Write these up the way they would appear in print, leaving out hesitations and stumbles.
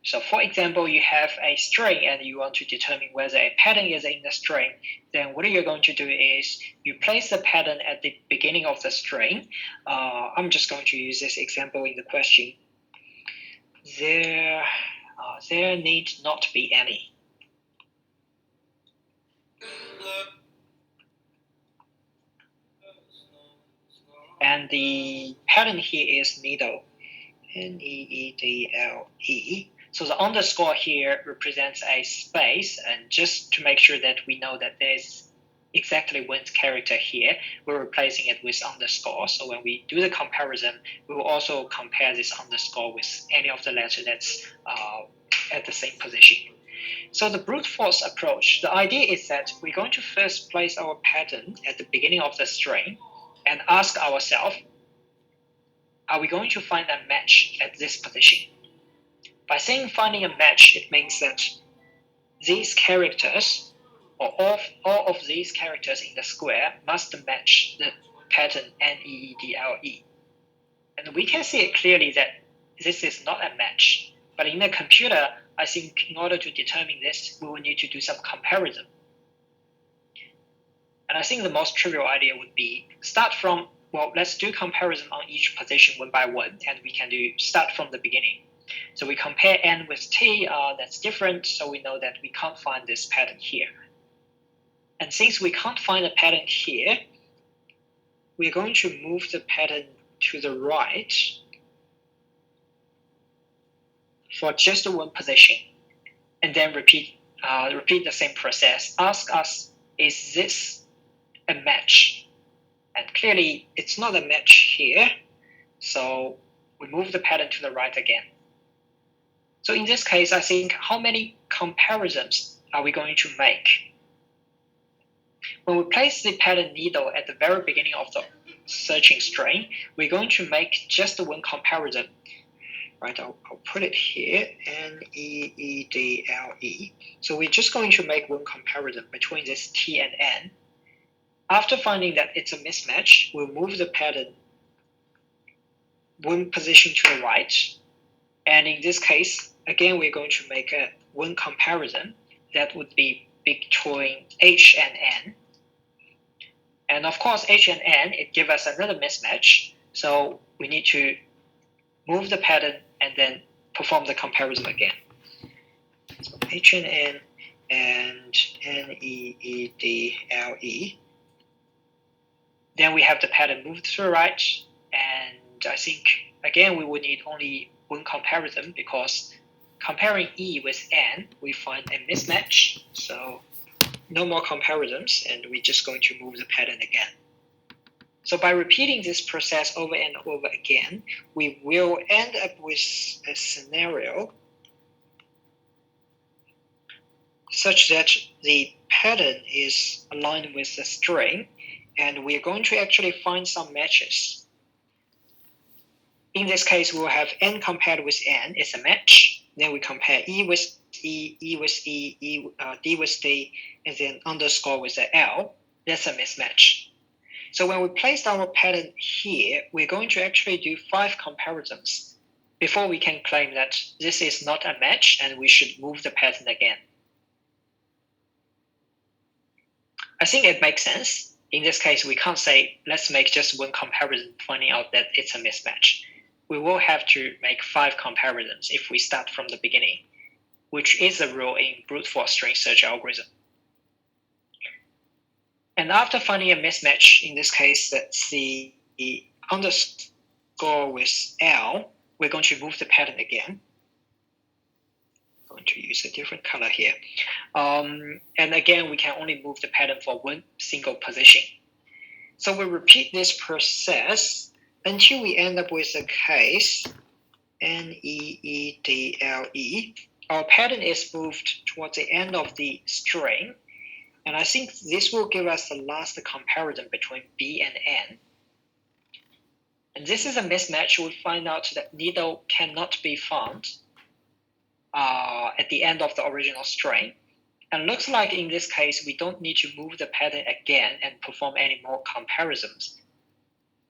So for example, you have a string and you want to determine whether a pattern is in the string, then what you're going to do is you place the pattern at the beginning of the string. I'm just going to use this example in the question. There need not be any. And the pattern here is needle, Needle. So the underscore here represents a space, and just to make sure that we know that there's exactly one character here, we're replacing it with underscore. So when we do the comparison, we will also compare this underscore with any of the letters that's at the same position. So the brute force approach, the idea is that we're going to first place our pattern at the beginning of the string and ask ourselves, are we going to find a match at this position? By saying finding a match, it means that these characters, or all of these characters in the square, must match the pattern Needle. And we can see it clearly that this is not a match. But in a computer, I think in order to determine this, we will need to do some comparison. And I think the most trivial idea would be start from, well, let's do comparison on each position one by one, and we can start from the beginning. So we compare n with t, that's different, so we know that we can't find this pattern here. And since we can't find a pattern here, we're going to move the pattern to the right for just one position, and then repeat the same process. Ask us, is this a match? And clearly it's not a match here, so we move the pattern to the right again. So in this case, I think how many comparisons are we going to make? When we place the pattern needle at the very beginning of the searching string, we're going to make just one comparison. Right, I'll put it here, Needle. So we're just going to make one comparison between this T and N. After finding that it's a mismatch, we'll move the pattern one position to the right. And in this case, again, we're going to make one comparison that would be between H and N. And of course, H and N, it gives us another mismatch. So we need to move the pattern and then perform the comparison again. So H and N and Needle. Then we have the pattern moved to the right. And I think, again, we would need only one comparison because comparing E with N, we find a mismatch. So no more comparisons, and we're just going to move the pattern again. So by repeating this process over and over again, we will end up with a scenario such that the pattern is aligned with the string, and we're going to actually find some matches. In this case, we'll have N compared with N is a match. Then we compare E with E, E with E, D with D, and then underscore with the L. That's a mismatch. So when we placed our pattern here, we're going to actually do 5 comparisons before we can claim that this is not a match and we should move the pattern again. I think it makes sense. In this case, we can't say, let's make just one comparison finding out that it's a mismatch. We will have to make 5 comparisons if we start from the beginning, which is a rule in brute force string search algorithm. And after finding a mismatch, in this case, that's the underscore with L, we're going to move the pattern again. I'm going to use a different color here. And again, we can only move the pattern for one single position. So we repeat this process until we end up with a case Needle. Our pattern is moved towards the end of the string. And I think this will give us the last comparison between B and N. And this is a mismatch. We'll find out that needle cannot be found at the end of the original string. And looks like in this case, we don't need to move the pattern again and perform any more comparisons.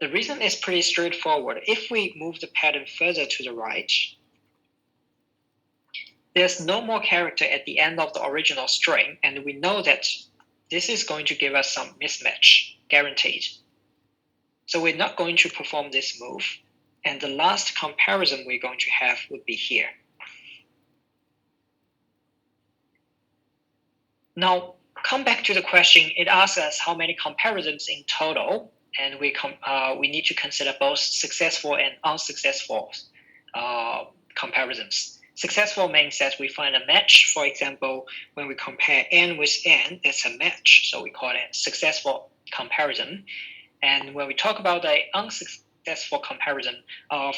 The reason is pretty straightforward. If we move the pattern further to the right, there's no more character at the end of the original string, and we know that this is going to give us some mismatch, guaranteed. So we're not going to perform this move, and the last comparison we're going to have would be here. Now, come back to the question. It asks us how many comparisons in total, and we need to consider both successful and unsuccessful comparisons. Successful means that we find a match. For example, when we compare n with n, it's a match, so we call it a successful comparison. And when we talk about an unsuccessful comparison,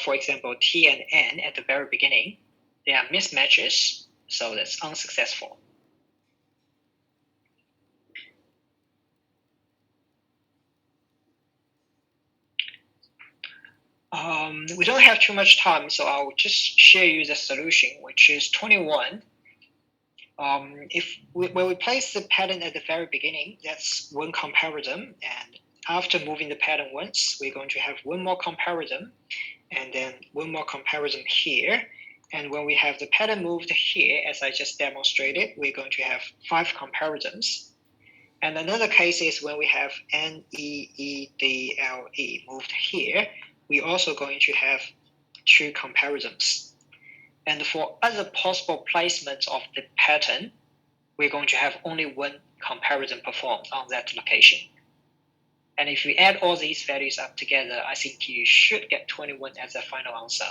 for example, t and n at the very beginning, they are mismatches, so that's unsuccessful. We don't have too much time, so I'll just share you the solution, which is 21. When we place the pattern at the very beginning, that's one comparison, and after moving the pattern once, we're going to have one more comparison, and then one more comparison here. And when we have the pattern moved here, as I just demonstrated, we're going to have 5 comparisons. And another case is when we have N, E, E, D, L, E moved here, we're also going to have 2 comparisons. And for other possible placements of the pattern, we're going to have only one comparison performed on that location. And if we add all these values up together, I think you should get 21 as a final answer.